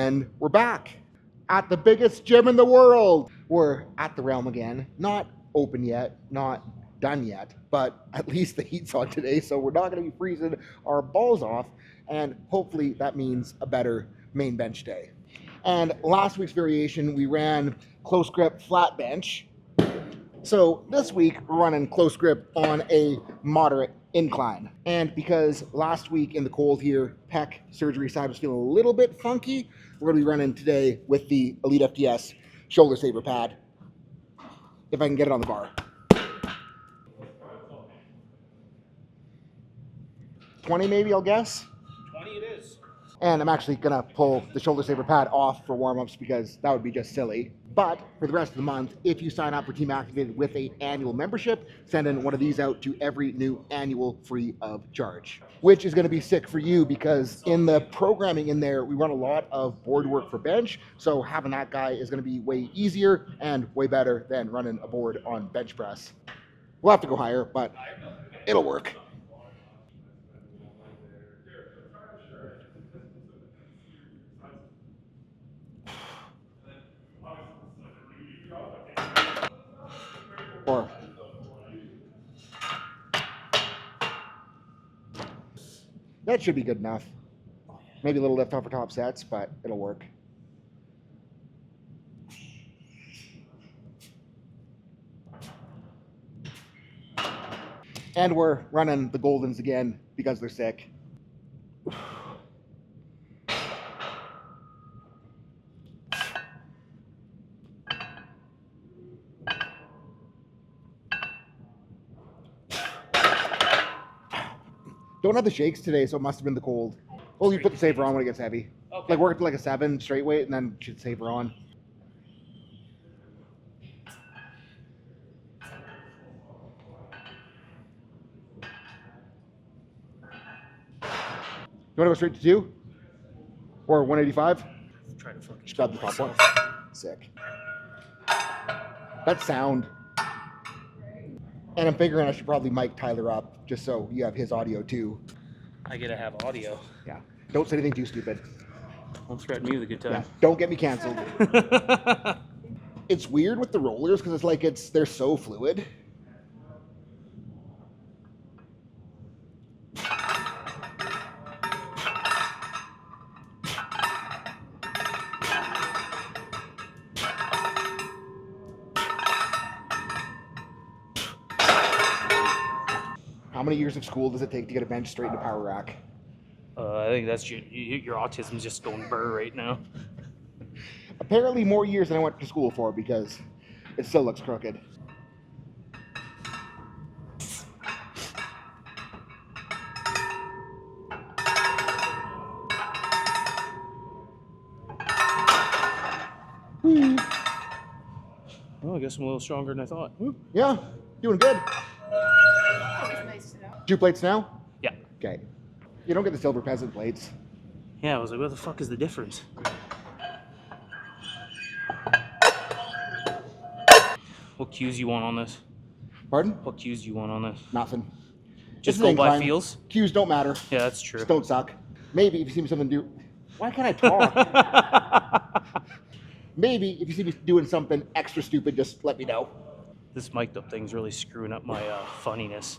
And we're back at the biggest gym in the world. We're at the Realm again. Not open yet, not done yet, but at least the heat's on today, so we're not going to be freezing our balls off, and hopefully that means a better main bench day. And last week's variation, we ran close grip flat bench. So this week, we're running close grip on a moderate incline. And because last week in the cold here, pec surgery side was feeling a little bit funky, we're going to be running today with the ELITEFTS shoulder saver pad, if I can get it on the bar. 20 maybe, I'll guess. 20 it is. And I'm actually going to pull the shoulder saver pad off for warm-ups because that would be just silly. But for the rest of the month, if you sign up for Team Activated with an annual membership, send in one of these out to every new annual free of charge, which is going to be sick for you because in the programming in there, we run a lot of board work for bench. So having that guy is going to be way easier and way better than running a board on bench press. We'll have to go higher, but it'll work. Or that should be good enough. Maybe a little lift off for top sets, but it'll work. And we're running the Goldens again because they're sick. Don't have the shakes today, so it must have been the cold. Well, you put the saver on when it gets heavy. Okay. Like work up to like a 7 straight weight and then should saver on. You want to go straight to 2? Or 185? Try to fucking Just grab the top one. Sick. That sound. And I'm figuring I should probably mic Tyler up just so you have his audio too. I gotta have audio. Yeah. Don't say anything too stupid. Don't threaten me with a good time. Yeah. Don't get me canceled. It's weird with the rollers because it's like they're so fluid. How many years of school does it take to get a bench straight into power rack? I think that's your autism's just going burr right now. Apparently more years than I went to school for because it still looks crooked. Well, I guess I'm a little stronger than I thought. Woo. Yeah, doing good. Nice to know. 2 plates now? Yeah. Okay. You don't get the silver peasant plates. Yeah, I was like, what the fuck is the difference? What cues you want on this? Pardon? What cues you want on this? Nothing. Just It's go an by incline. feels? Cues don't matter. Yeah, that's true. Just don't suck. Maybe if you see me something do. Why can't I talk? Maybe if you see me doing something extra stupid, just let me know. This mic'd up thing's really screwing up my funniness.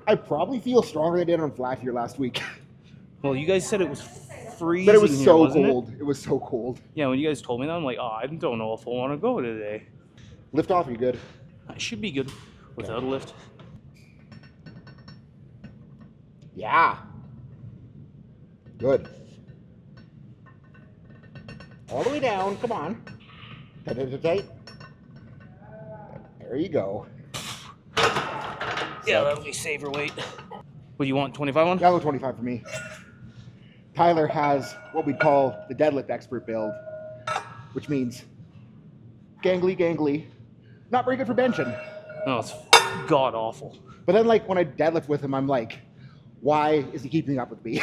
I probably feel stronger than I did on flat here last week. Well, you guys said it was freezing. But it was here, so wasn't cold. It was so cold. Yeah, when you guys told me that, I'm like, oh, I don't know if I want to go today. Lift off, are you good? I should be good without a lift. Yeah. Good. All the way down. Come on. Tight. There you go. Yeah, that'll be saver weight. What do you want, 25 on? That'll go 25 for me. Tyler has what we call the deadlift expert build, which means gangly. Not very good for benching. No, it's god awful. But then, like, when I deadlift with him, I'm like, why is he keeping up with me?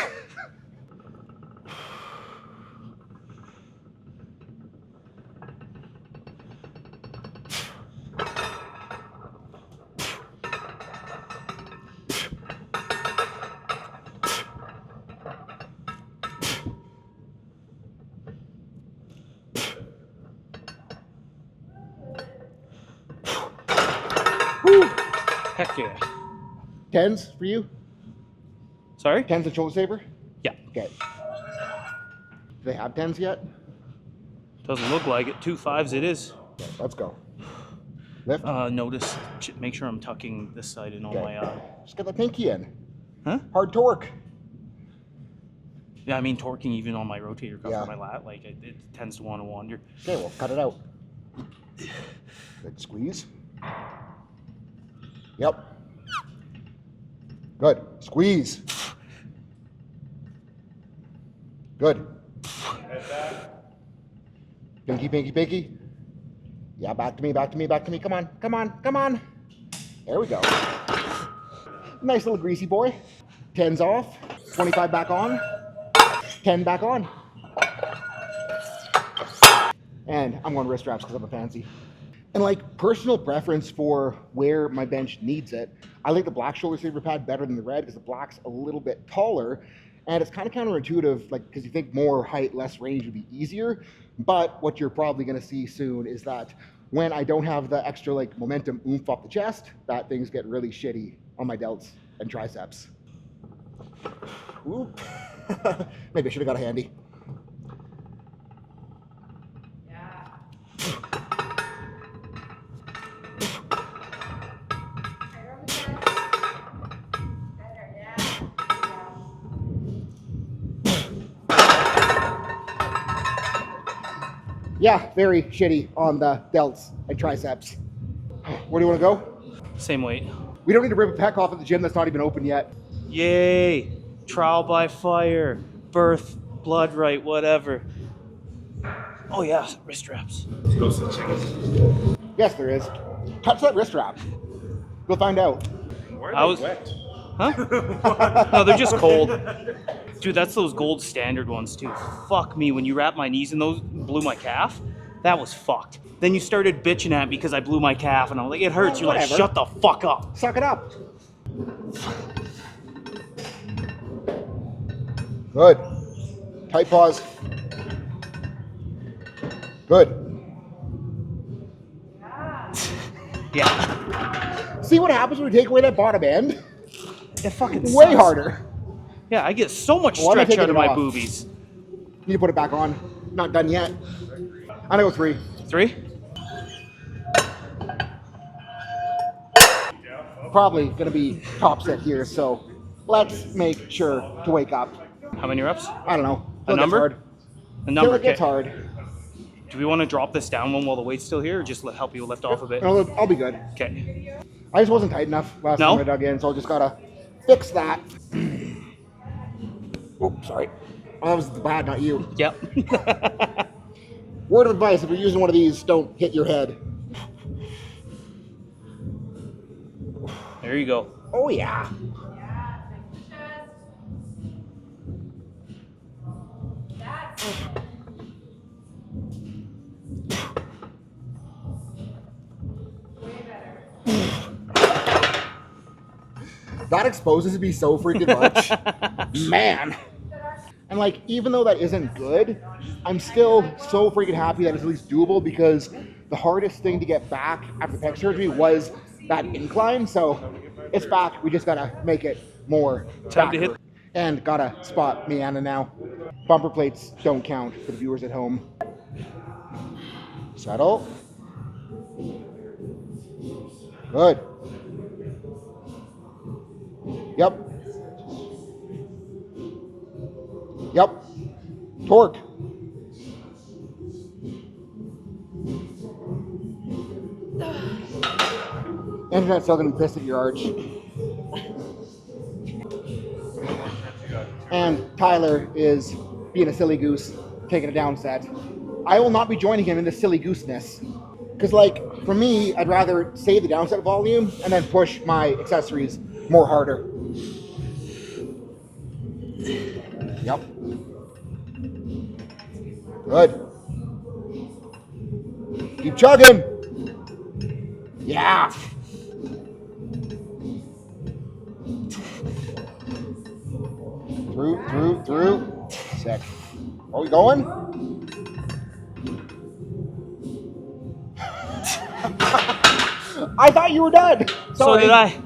Yeah. 10s for you? Sorry? 10s and shoulder saver? Yeah. Okay. Do they have 10s yet? Doesn't look like it. 2 5s it is. Okay, let's go. Lift. Notice, make sure I'm tucking this side in on Okay. my, Just get the pinky in. huh? Hard torque. Yeah, I mean, torquing even on my rotator cuff Yeah. or my lat, like, it tends to want to wander. Okay, well, cut it out. Good squeeze. Yep. Good. Squeeze. Good. Pinky, pinky, pinky. Yeah, back to me, back to me, back to me. Come on, come on, come on. There we go. Nice little greasy boy. 10's off. 25 back on. 10 back on. And I'm going wrist straps because I'm a fancy. And like personal preference for where my bench needs it, I like the black shoulder saver pad better than the red because the black's a little bit taller. And it's kind of counterintuitive, like, because you think more height, less range would be easier. But what you're probably going to see soon is that when I don't have the extra like momentum oomph off the chest, that things get really shitty on my delts and triceps. Oop. Maybe I should have got a handy. Yeah. Better, yeah. Yeah, very shitty on the delts and triceps. Where do you want to go? Same weight. We don't need to rip a pec off at the gym that's not even open yet. Yay! Trial by fire, birth, blood right, whatever. Oh yeah, wrist straps. Yes, there is. Touch that wrist strap. We'll find out. Why I are was- they wet? Huh? No, they're just cold. Dude, that's those gold standard ones too. Fuck me, when you wrap my knees in those, blew my calf, that was fucked. Then you started bitching at me because I blew my calf, and I'm like, it hurts. You're like, Whatever. shut the fuck up. Suck it up. Good. Tight pause. Good. Yeah. See what happens when we take away that bottom end? It fucking Way sucks. harder. Yeah, I get so much Why am I stretch out taking of it my off? boobies. Need to put it back on. Not done yet. I'm gonna go 3. 3? Probably gonna be top set here, so let's make sure to wake up. How many reps? I don't know. A number? A Till number. it gets Okay. hard. Do we want to drop this down one while the weight's still here, or just help you lift off a bit? I'll be good. Okay. I just wasn't tight enough last No? time I dug in, so I just gotta fix that. Oh, sorry. Oh, that was the bad, not you. Yep. Word of advice, if you're using one of these, don't hit your head. There you go. Oh, yeah. Yeah, like the chest. That's way better. That exposes me so freaking much. Man. And like, even though that isn't good, I'm still so freaking happy that it's at least doable because the hardest thing to get back after pec surgery was that incline. So it's back. We just gotta make it more Time to hit- backer. And gotta spot Miana now. Bumper plates don't count for the viewers at home. Settle. Good. Yep. Yep. Torque. Internet's still gonna be pissed at your arch. And Tyler is being a silly goose, taking a down set. I will not be joining him in this silly gooseness. Because, like, for me, I'd rather save the downset volume and then push my accessories more harder. Yep. Good. Keep chugging. Yeah. Through. Sick. Are we going? I thought you were done. So Sorry. did I.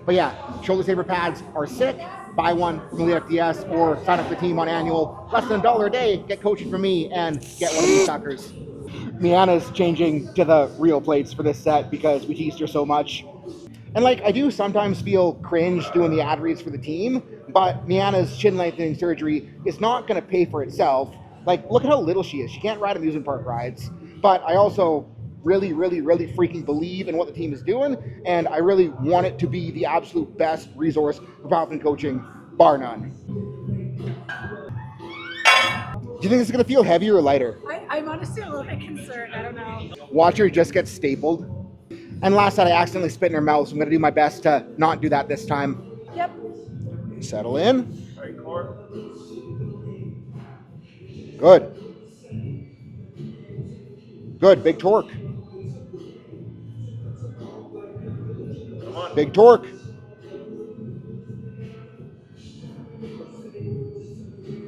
But yeah, shoulder saver pads are sick. Buy one from ELITEFTS or sign up for the team on annual. Less than $1 a day, get coaching from me and get one of these suckers. Miana's changing to the real plates for this set because we teased her so much. And like, I do sometimes feel cringe doing the ad reads for the team, but Miana's chin lengthening surgery is not going to pay for itself. Like, look at how little she is. She can't ride amusement park rides. But I also really, really, really freaking believe in what the team is doing, and I really want it to be the absolute best resource for powerlifting coaching, bar none. Do you think it's going to feel heavier or lighter? I'm honestly a little bit concerned. I don't know. Watch her just get stapled. And last night I accidentally spit in her mouth, so I'm going to do my best to not do that this time. Yep. Settle in. Good. Good, big torque. Big torque.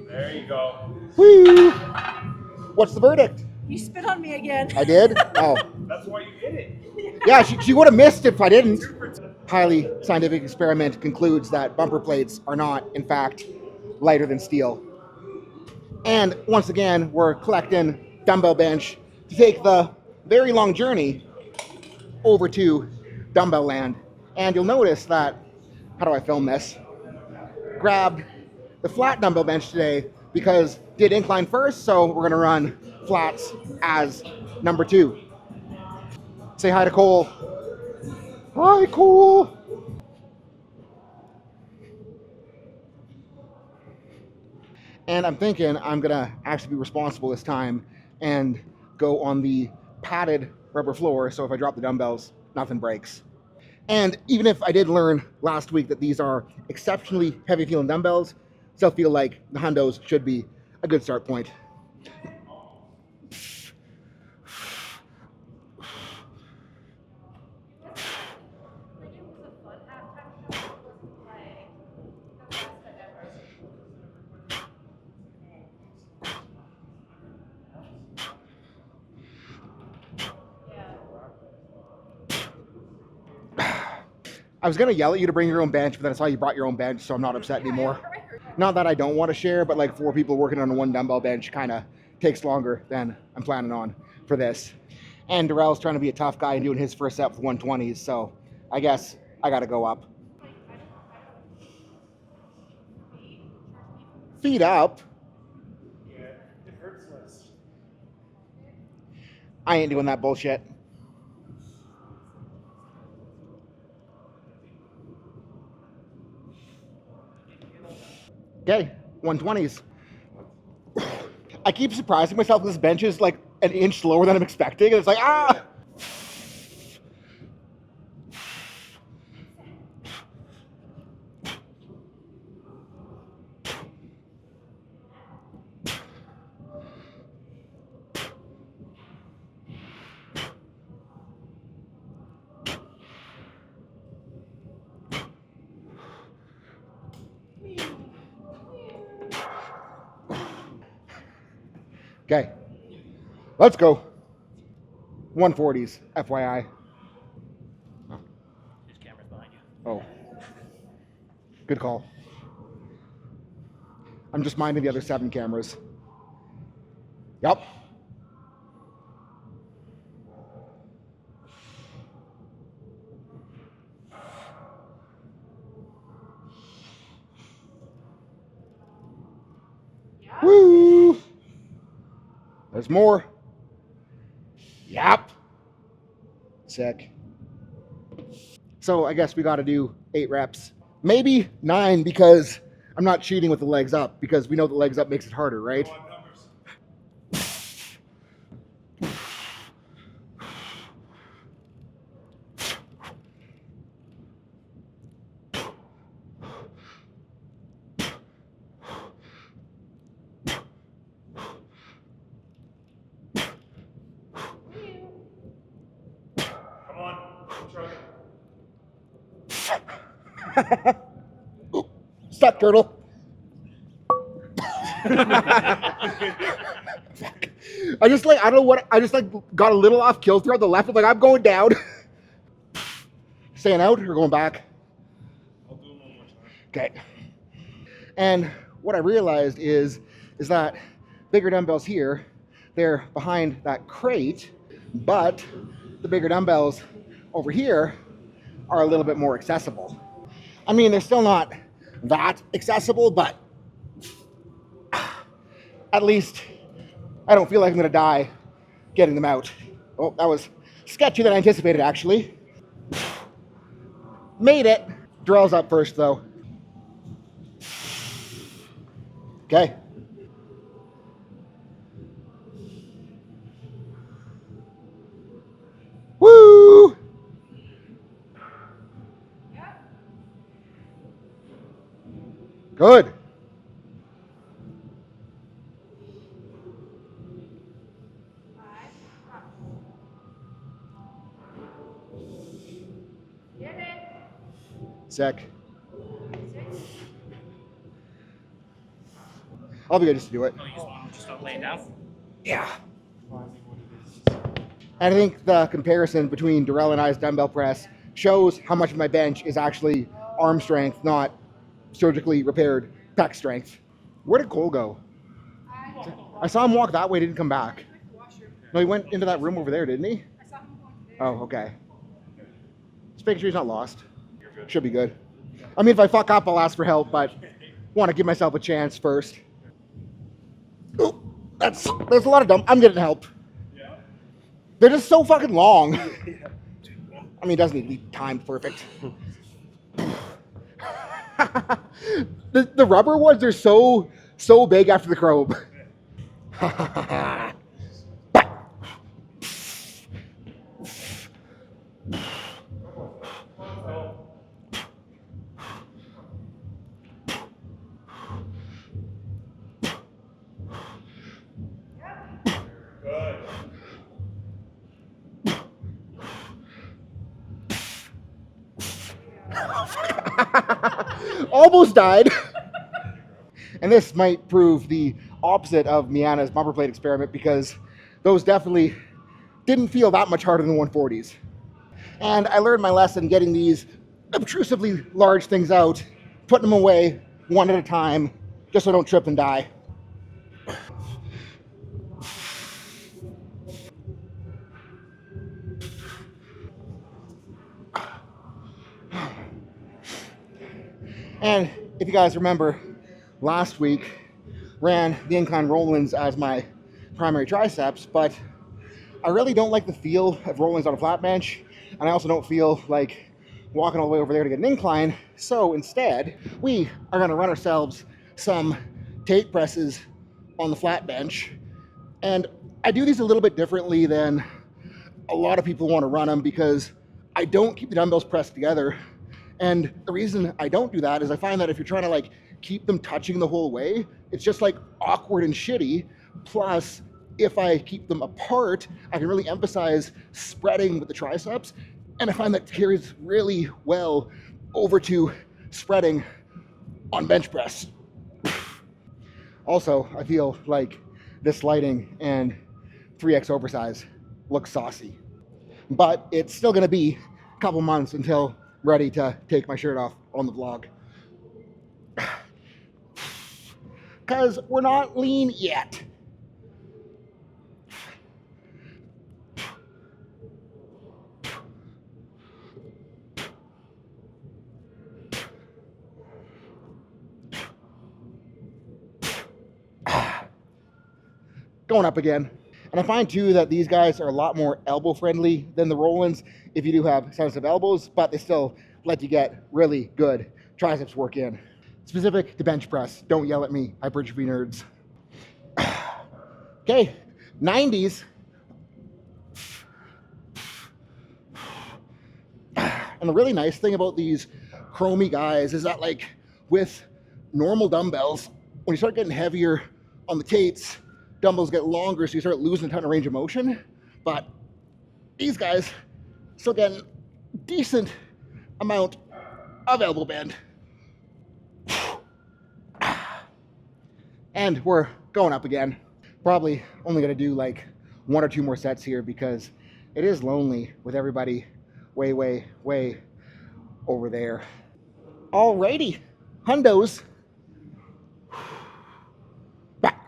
There you go. Woo! What's the verdict? You spit on me again. I did? Oh. That's why you hit it. Yeah, she would have missed if I didn't. Highly scientific experiment concludes that bumper plates are not, in fact, lighter than steel. And once again, we're collecting dumbbell bench to take the very long journey over to dumbbell land. And you'll notice that, how do I film this? Grabbed the flat dumbbell bench today because did incline first, so we're gonna run flats as number 2. Say hi to Cole. Hi, Cole. And I'm thinking I'm gonna actually be responsible this time and go on the padded rubber floor, so if I drop the dumbbells, nothing breaks. And even if I did learn last week that these are exceptionally heavy feeling dumbbells, still feel like the hundos should be a good start point. I was gonna yell at you to bring your own bench, but then I saw you brought your own bench, so I'm not upset anymore. Not that I don't want to share, but like 4 people working on one dumbbell bench kind of takes longer than I'm planning on for this. And Darrell's trying to be a tough guy and doing his first set with 120s, so I guess I gotta go up. Feet up? Yeah, it hurts less. I ain't doing that bullshit. Okay, 120s. I keep surprising myself this bench is like an inch slower than I'm expecting, and it's like, ah! Okay, let's go. 140s, FYI. His camera's behind you. Oh, good call. I'm just minding the other 7 cameras. Yep. Yeah. Woo! There's more. Yep. Sick. So I guess we got to do 8 reps. Maybe 9 because I'm not cheating with the legs up because we know the legs up makes it harder, right? Go on numbers. Come on, try it. Stop, turtle. I just like, I don't know what, I just like got a little off kilter on the left. I'm like, I'm going down. Staying out or going back? Okay. And what I realized is that bigger dumbbells here, they're behind that crate, but the bigger dumbbells over here are a little bit more accessible. I mean, they're still not that accessible, but at least I don't feel like I'm gonna die getting them out. Oh, that was sketchier than I anticipated, actually. Made it. Drill's up first, though. Okay. Woo! Good. Sick. I'll be good just to do it. Oh, you just want to start laying down? Yeah. And I think the comparison between Darrell and I's dumbbell press shows how much of my bench is actually arm strength, not surgically repaired pec strength. Where did Cole go? I saw him walk that way, didn't come back. No, he went into that room over there, didn't he? I saw him going there. Oh, okay. Just making sure he's not lost. Should be good. I mean, if I fuck up, I'll ask for help, but want to give myself a chance first. Ooh, there's a lot of dumb. I'm getting help. They're just so fucking long. I mean, it doesn't need to be timed perfect. The rubber ones are so big after the chrome. Almost died. And this might prove the opposite of Miana's bumper plate experiment, because those definitely didn't feel that much harder than 140s. And I learned my lesson getting these obtrusively large things out, putting them away one at a time, just so I don't trip and die. And if you guys remember, last week ran the incline roll-ins as my primary triceps, but I really don't like the feel of roll-ins on a flat bench, and I also don't feel like walking all the way over there to get an incline. So instead, we are going to run ourselves some Tate presses on the flat bench. And I do these a little bit differently than a lot of people want to run them, because I don't keep the dumbbells pressed together. And the reason I don't do that is I find that if you're trying to like keep them touching the whole way, it's just like awkward and shitty. Plus, if I keep them apart, I can really emphasize spreading with the triceps. And I find that carries really well over to spreading on bench press. Also, I feel like this lighting and 3X oversize looks saucy. But it's still gonna be a couple months until I'm ready to take my shirt off on the vlog. Because we're not lean yet. Going up again. And I find too that these guys are a lot more elbow friendly than the roll-ins if you do have sensitive elbows, but they still let you get really good triceps work in. Specific to bench press. Don't yell at me, hypertrophy nerds. Okay, 90s. And the really nice thing about these chromy guys is that, like, with normal dumbbells, when you start getting heavier on the Tates, dumbbells get longer, so you start losing a ton of range of motion. But these guys still get a decent amount of elbow bend. And we're going up again. Probably only gonna do like 1 or 2 more sets here, because it is lonely with everybody way over there. Alrighty, Hundos. Back.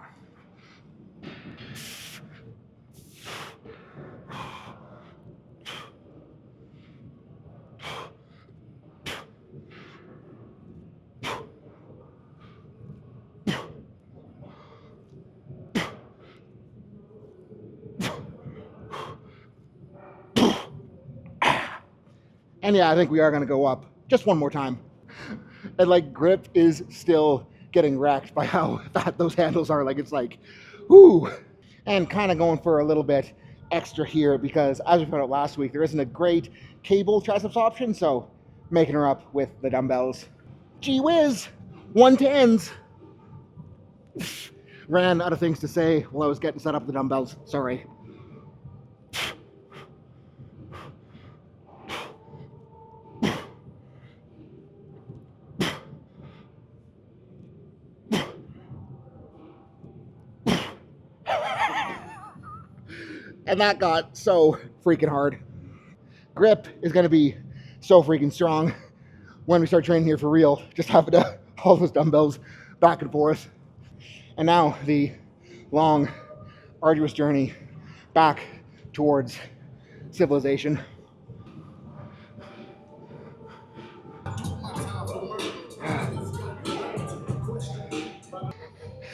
And yeah, I think we are going to go up just one more time. And like grip is still getting wrecked by how fat those handles are. Like it's like, whoo. And kind of going for a little bit extra here because as we found out last week, there isn't a great cable triceps option. So making her up with the dumbbells. Gee whiz, 110s. Ran out of things to say while I was getting set up with the dumbbells. Sorry. And that got so freaking hard. Grip is going to be so freaking strong when we start training here for real. Just having to haul those dumbbells back and forth. And now the long, arduous journey back towards civilization.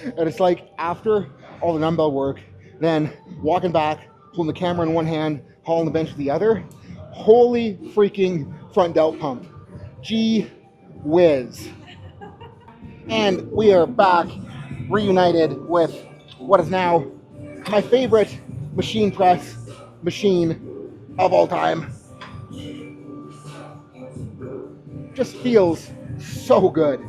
And it's like after all the dumbbell work, then walking back, holding the camera in one hand, hauling the bench with the other. Holy freaking front delt pump. Gee whiz. And we are back, reunited with what is now my favorite machine press machine of all time. Just feels so good.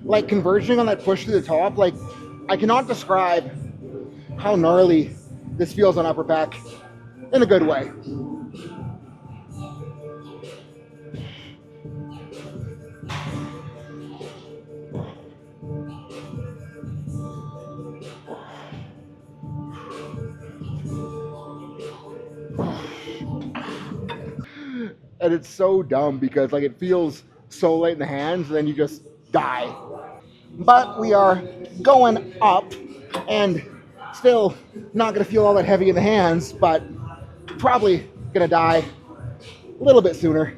Like converging on that push to the top, like I cannot describe how gnarly this feels on upper back in a good way. And it's so dumb because like it feels so light in the hands, and then you just die. But we are going up and still not going to feel all that heavy in the hands, but probably going to die a little bit sooner.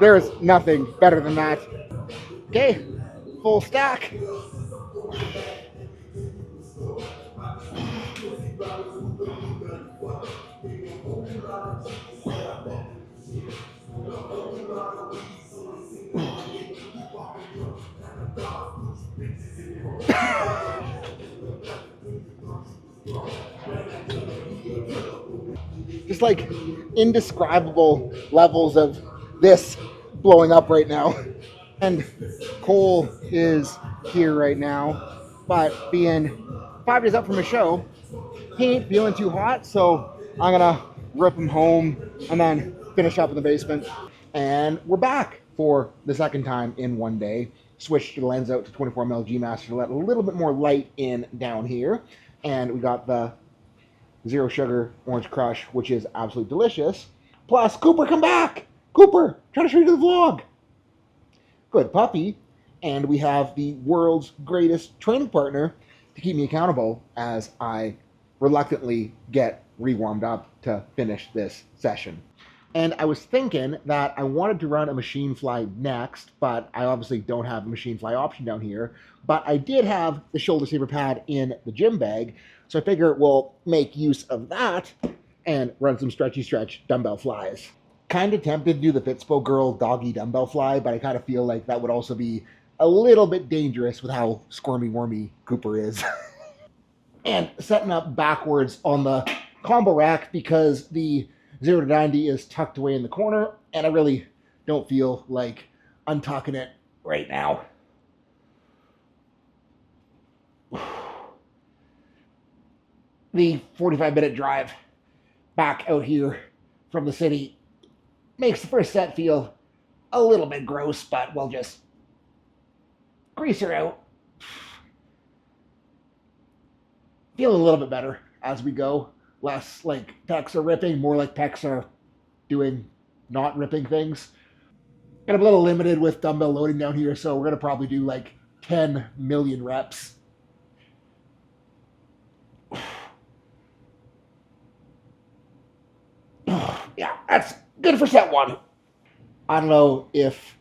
There's nothing better than that. Okay, full stack. Just like indescribable levels of this blowing up right now. And Cole is here right now, but being 5 days up from a show, he ain't feeling too hot, so I'm gonna rip him home and then finish up in the basement. And we're back for the second time in one day. Switched the lens out to 24mm G Master to let a little bit more light in down here. And we got the Zero Sugar Orange Crush, which is absolutely delicious. Plus, Cooper, come back! Cooper, try to show you to the vlog. Good puppy. And we have the world's greatest training partner to keep me accountable as I reluctantly get re-warmed up to finish this session. And I was thinking that I wanted to run a machine fly next, but I obviously don't have a machine fly option down here. But I did have the shoulder saver pad in the gym bag, so I figure we'll make use of that and run some stretchy stretch dumbbell flies. Kind of tempted to do the Fitspo Girl doggy dumbbell fly, but I kind of feel like that would also be a little bit dangerous with how squirmy wormy Cooper is. And setting up backwards on the combo rack because the 0 to 90 is tucked away in the corner, and I really don't feel like untucking it right now. The 45-minute drive back out here from the city makes the first set feel a little bit gross, but we'll just grease her out. Feel a little bit better as we go. Less like pecs are ripping, more like pecs are doing not ripping things. And I'm a little limited with dumbbell loading down here, so we're going to probably do like 10 million reps. Yeah, that's good for set one. I don't know if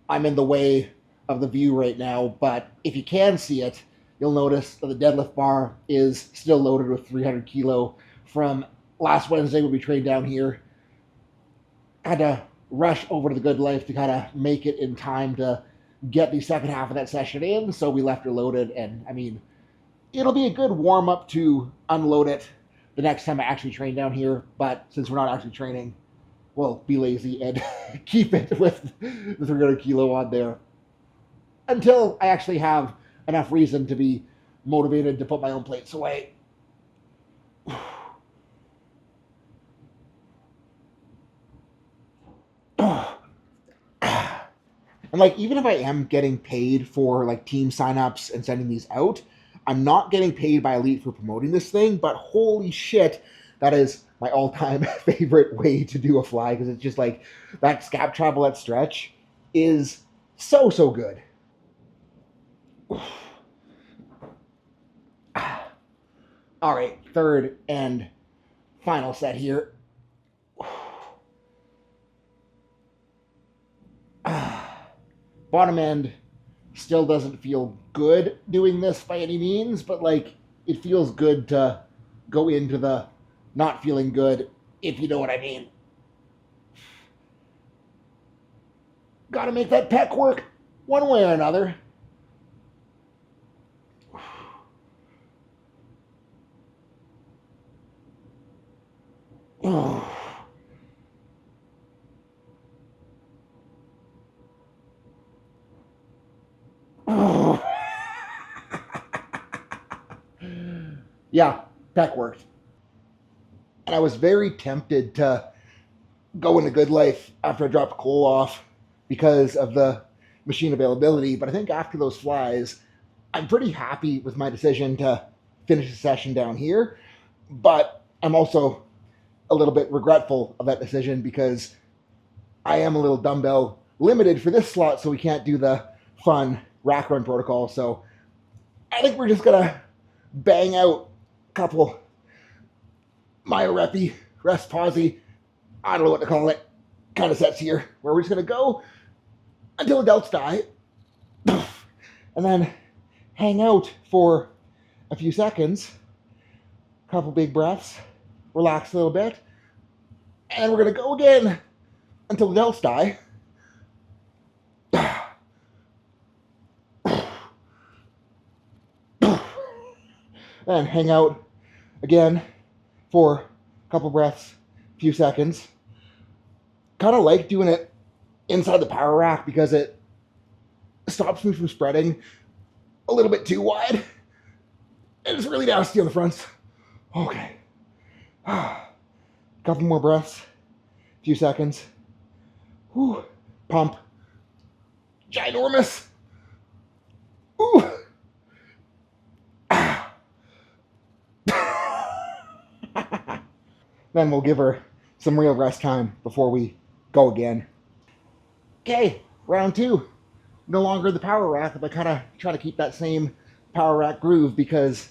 I'm in the way of the view right now, but if you can see it, you'll notice that the deadlift bar is still loaded with 300 kilo from last Wednesday when we trained down here. I had to rush over to the Good Life to kind of make it in time to get the second half of that session in, so we left her loaded, and I mean, it'll be a good warm-up to unload it the next time I actually train down here, but since we're not actually training, we'll be lazy and keep it with the 300 kilo on there until I actually have enough reason to be motivated to put my own plates away. And like, even if I am getting paid for like team signups and sending these out, I'm not getting paid by Elite for promoting this thing, but holy shit, that is my all-time favorite way to do a fly, because it's just like that scap travel, that stretch is so, so good. All right, third and final set here. Bottom end still doesn't feel good doing this by any means, but like it feels good to go into the not feeling good, if you know what I mean. Gotta make that pec work one way or another. Yeah, pec worked. And I was very tempted to go into Good Life after I dropped Cole off because of the machine availability, but I think after those flies, I'm pretty happy with my decision to finish the session down here, but I'm also a little bit regretful of that decision because I am a little dumbbell limited for this slot, so we can't do the fun rack run protocol. So I think we're just gonna bang out a couple myorepi, rest posy, I don't know what to call it, kind of sets here, where we're just gonna go until the delts die, and then hang out for a few seconds, a couple big breaths, relax a little bit, and we're gonna go again until the delts die. And hang out again for a couple breaths, a few seconds. Kind of like doing it inside the power rack because it stops me from spreading a little bit too wide. And it's really nasty on the fronts. Okay. Couple more breaths, a few seconds. Whew. Pump. Ginormous. Ooh. Then we'll give her some real rest time before we go again. Okay, round two. No longer the power rack, but kind of try to keep that same power rack groove because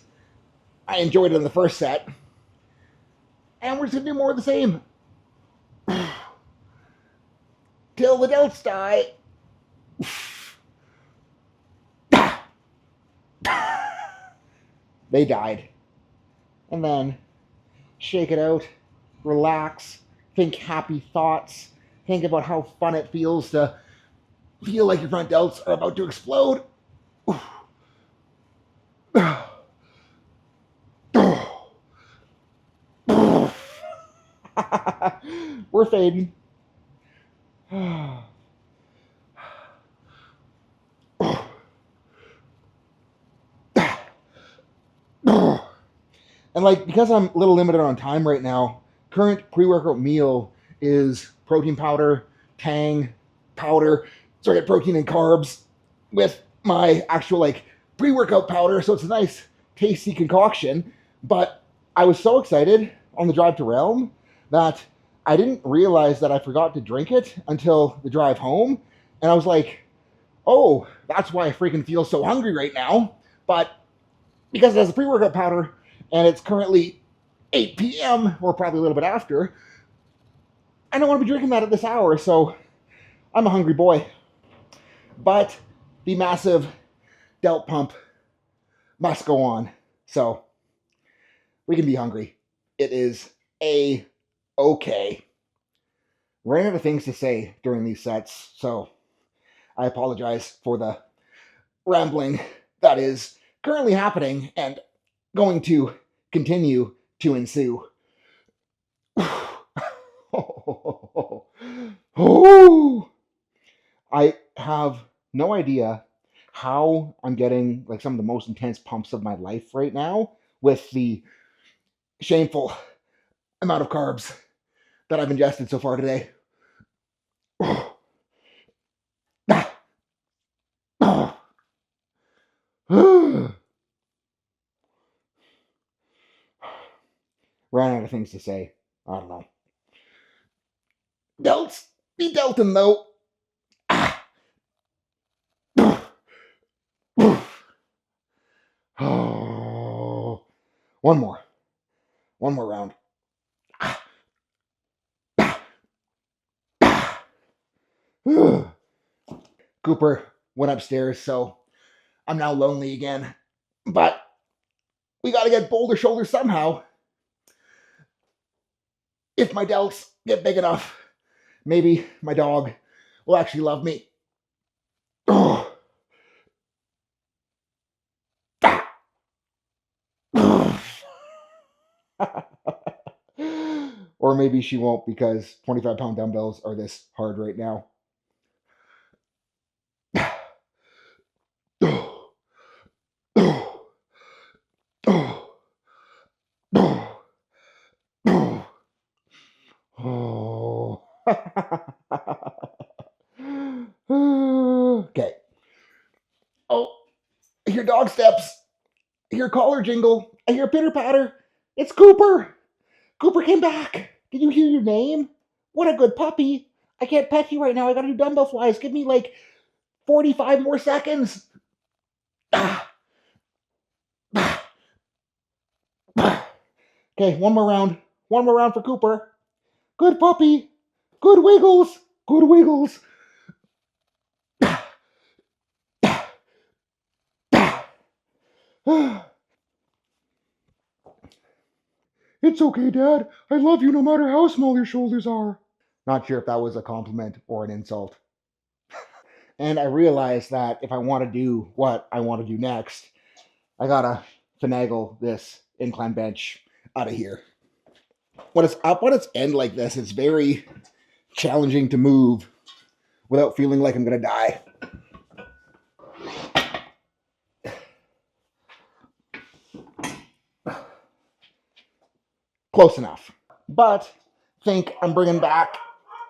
I enjoyed it in the first set. And we're just gonna do more of the same. Till the delts die. They died. And then shake it out, relax, think happy thoughts, think about how fun it feels to feel like your front delts are about to explode. We're fading. And like, because I'm a little limited on time right now, current pre-workout meal is protein powder, Tang powder, so I get protein and carbs with my actual like pre-workout powder. So it's a nice, tasty concoction. But I was so excited on the drive to Realm that I didn't realize that I forgot to drink it until the drive home. And I was like, oh, that's why I freaking feel so hungry right now. But because it has a pre-workout powder and it's currently 8 p.m. or probably a little bit after, I don't want to be drinking that at this hour, so I'm a hungry boy. But the massive Delt pump must go on, so we can be hungry. It is a-okay. Ran out of things to say during these sets, so I apologize for the rambling that is currently happening and going to continue to ensue. Oh, I have no idea how I'm getting like some of the most intense pumps of my life right now with the shameful amount of carbs that I've ingested so far today. Ran out of things to say. I don't know. Delts, be Delton though. Oh, one more round. Cooper went upstairs, so I'm now lonely again. But we got to get Boulder Shoulder somehow. If my delts get big enough, maybe my dog will actually love me. Oh. Or maybe she won't because 25-pound dumbbells are this hard right now. Oh. Okay. Oh, I hear dog steps. I hear collar jingle. I hear pitter patter. It's Cooper. Cooper came back. Did you hear your name? What a good puppy. I can't pet you right now. I gotta do dumbbell flies. Give me like 45 more seconds. Ah. Ah. Ah. Okay, one more round. One more round for Cooper. Good puppy. Good wiggles. Good wiggles. It's okay, Dad. I love you no matter how small your shoulders are. Not sure if that was a compliment or an insult. And I realized that if I want to do what I want to do next, I gotta finagle this incline bench out of here. When it's up on its end like this, it's very challenging to move without feeling like I'm gonna die. Close enough. But I think I'm bringing back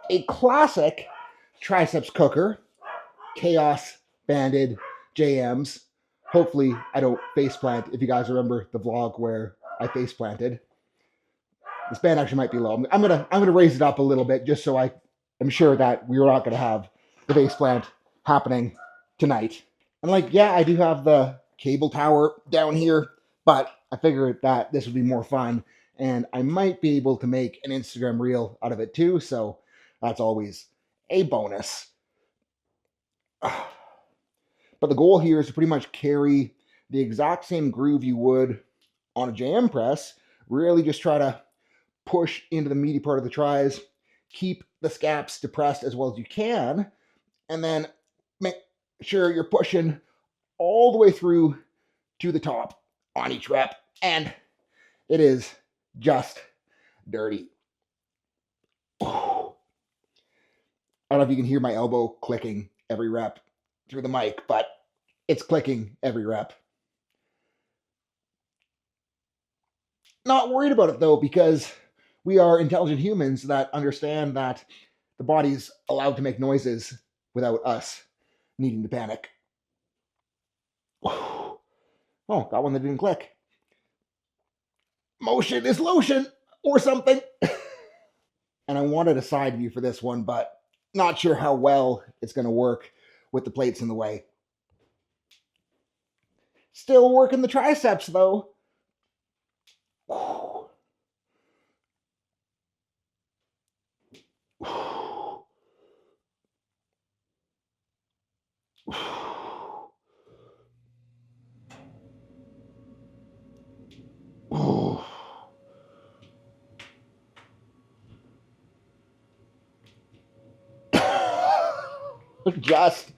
a classic triceps cooker, Chaos Banded JMs. Hopefully I don't faceplant if you guys remember the vlog where I faceplanted. This band actually might be low. I'm gonna raise it up a little bit just so I am sure that we're not gonna have the faceplant happening tonight. And like, yeah, I do have the cable tower down here, but I figured that this would be more fun and I might be able to make an Instagram reel out of it too, so that's always a bonus. But the goal here is to pretty much carry the exact same groove you would on a jam press. Really just try to push into the meaty part of the tries, keep the scaps depressed as well as you can, and then make sure you're pushing all the way through to the top on each rep. And it is just dirty. I don't know if you can hear my elbow clicking every rep through the mic, but it's clicking every rep. Not worried about it though, because we are intelligent humans that understand that the body's allowed to make noises without us needing to panic. Oh, got one that didn't click. Motion is lotion or something. And I wanted a side view for this one, but not sure how well it's going to work with the plates in the way. Still working the triceps though. Just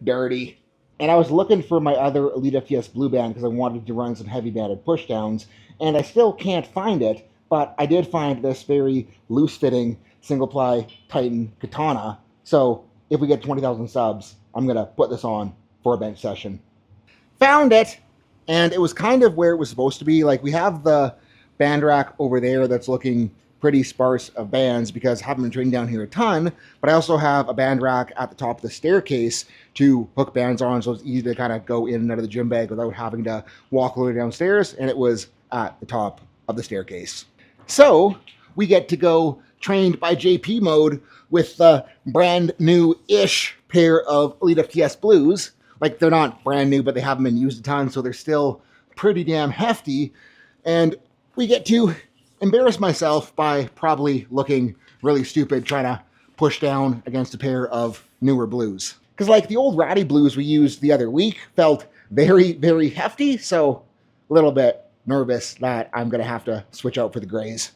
dirty. And I was looking for my other ELITEFTS blue band because I wanted to run some heavy banded pushdowns, and I still can't find it, but I did find this very loose-fitting single-ply Titan katana. So if we get 20,000 subs, I'm going to put this on for a bench session. Found it, and it was kind of where it was supposed to be. Like, we have the band rack over there that's looking pretty sparse of bands because I haven't been training down here a ton, but I also have a band rack at the top of the staircase to hook bands on, so it's easy to kind of go in and out of the gym bag without having to walk all the way downstairs, and it was at the top of the staircase. So we get to go trained by JP mode with the brand new-ish pair of ELITEFTS blues. Like, they're not brand new, but they haven't been used a ton, so they're still pretty damn hefty, and we get to embarrass myself by probably looking really stupid trying to push down against a pair of newer blues. Because like the old ratty blues we used the other week felt very, very hefty, so a little bit nervous that I'm going to have to switch out for the grays.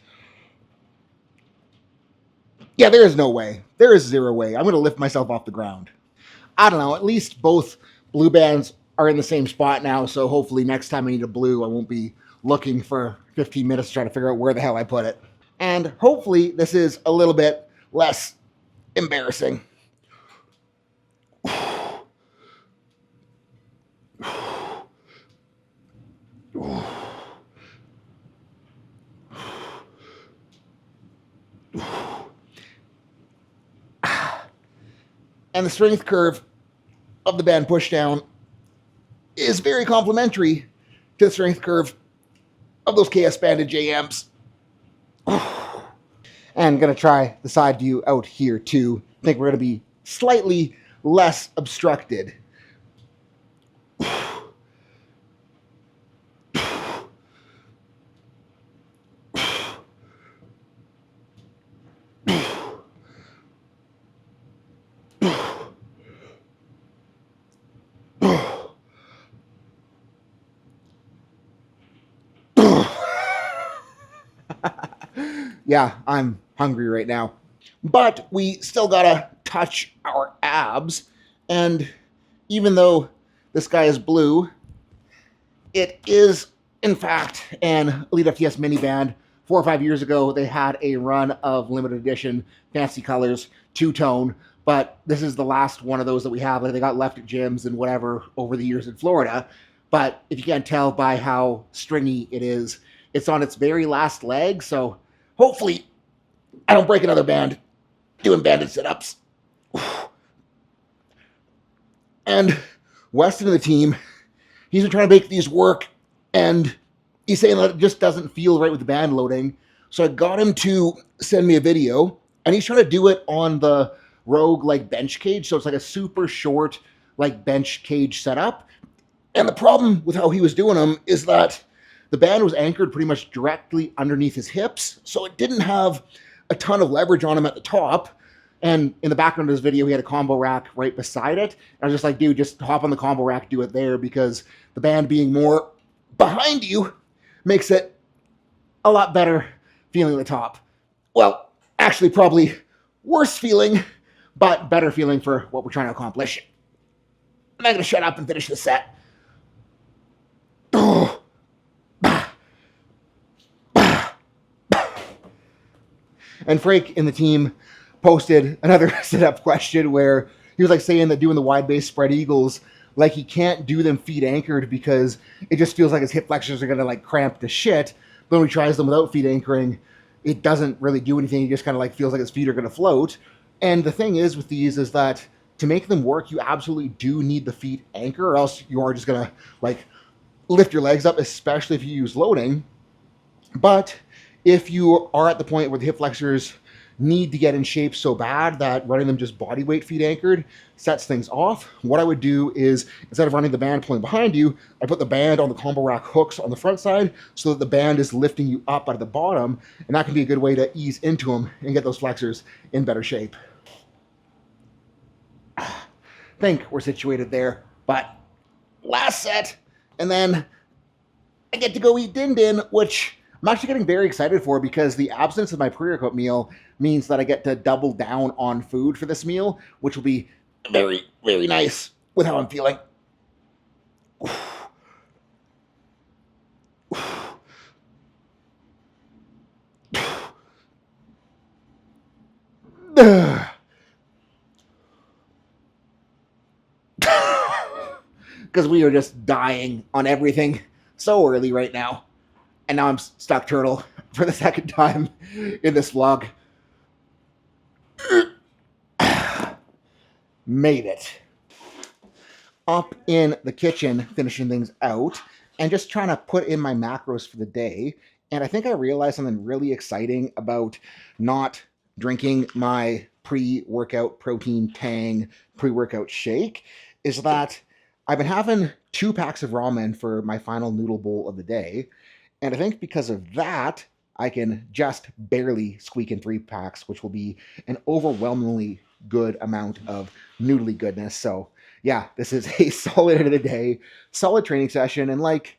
Yeah, there is no way. There is zero way. I'm going to lift myself off the ground. I don't know, at least both blue bands are in the same spot now, so hopefully next time I need a blue, I won't be looking for 15 minutes to try to figure out where the hell I put it. And hopefully this is a little bit less embarrassing. And the strength curve of the band pushdown is very complementary to the strength curve of those KS banded JMs. And gonna try the side view out here too. I think we're gonna be slightly less obstructed. Yeah, I'm hungry right now. But we still gotta touch our abs. And even though this guy is blue, it is, in fact, an ELITEFTS mini band. 4 or 5 years ago, they had a run of limited edition fancy colors, two-tone. But this is the last one of those that we have. Like, they got left at gyms and whatever over the years in Florida. But if you can't tell by how stringy it is, it's on its very last leg. So hopefully I don't break another band doing banded sit-ups. And Weston of the team, he's been trying to make these work, and he's saying that it just doesn't feel right with the band loading. So I got him to send me a video, and he's trying to do it on the Rogue like bench cage. So it's like a super short like bench cage setup. And the problem with how he was doing them is that the band was anchored pretty much directly underneath his hips, so it didn't have a ton of leverage on him at the top. And in the background of this video, he had a combo rack right beside it. And I was just like, dude, just hop on the combo rack, do it there, because the band being more behind you makes it a lot better feeling at the top. Well, actually probably worse feeling, but better feeling for what we're trying to accomplish. I'm not going to shut up and finish the set. And Frank in the team posted another sit-up question where he was like saying that doing the wide base spread eagles, like he can't do them feet anchored because it just feels like his hip flexors are going to like cramp to shit. But when he tries them without feet anchoring, it doesn't really do anything. He just kind of like feels like his feet are going to float. And the thing is with these is that to make them work, you absolutely do need the feet anchor, or else you are just going to like lift your legs up, especially if you use loading. But if you are at the point where the hip flexors need to get in shape so bad that running them just body weight feet anchored sets things off, what I would do is, instead of running the band pulling behind you, I put the band on the combo rack hooks on the front side so that the band is lifting you up out of the bottom, and that can be a good way to ease into them and get those flexors in better shape. I think we're situated there, but last set, and then I get to go eat din din, which I'm actually getting very excited for, because the absence of my pre-workout meal means that I get to double down on food for this meal, which will be very, very nice with how I'm feeling. Because we are just dying on everything so early right now. And now I'm stuck turtle for the second time in this vlog. Made it. Up in the kitchen, finishing things out, and just trying to put in my macros for the day. And I think I realized something really exciting about not drinking my pre-workout protein Tang pre-workout shake is that I've been having 2 packs of ramen for my final noodle bowl of the day. And I think because of that, I can just barely squeak in 3 packs, which will be an overwhelmingly good amount of noodly goodness. So yeah, this is a solid end of the day, solid training session. And like,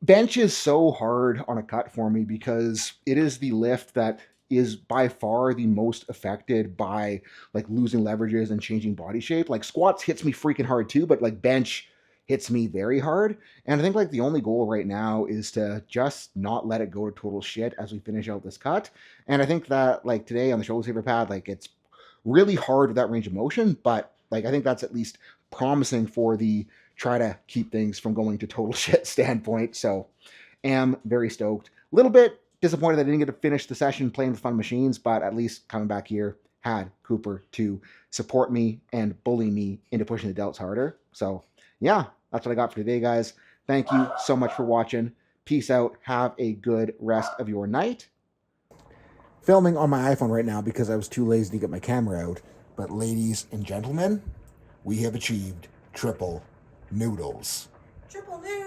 bench is so hard on a cut for me because it is the lift that is by far the most affected by like losing leverages and changing body shape. Like squats hits me freaking hard too, but like bench hits me very hard. And I think like the only goal right now is to just not let it go to total shit as we finish out this cut. And I think that like today on the shoulder saver pad, like it's really hard with that range of motion, but like I think that's at least promising for the try to keep things from going to total shit standpoint. So am very stoked. A little bit disappointed that I didn't get to finish the session playing with fun machines, but at least coming back here had Cooper to support me and bully me into pushing the delts harder. So yeah, that's what I got for today, guys. Thank you so much for watching. Peace out. Have a good rest of your night. Filming on my iPhone right now because I was too lazy to get my camera out. But ladies and gentlemen, we have achieved triple noodles. Triple noodles.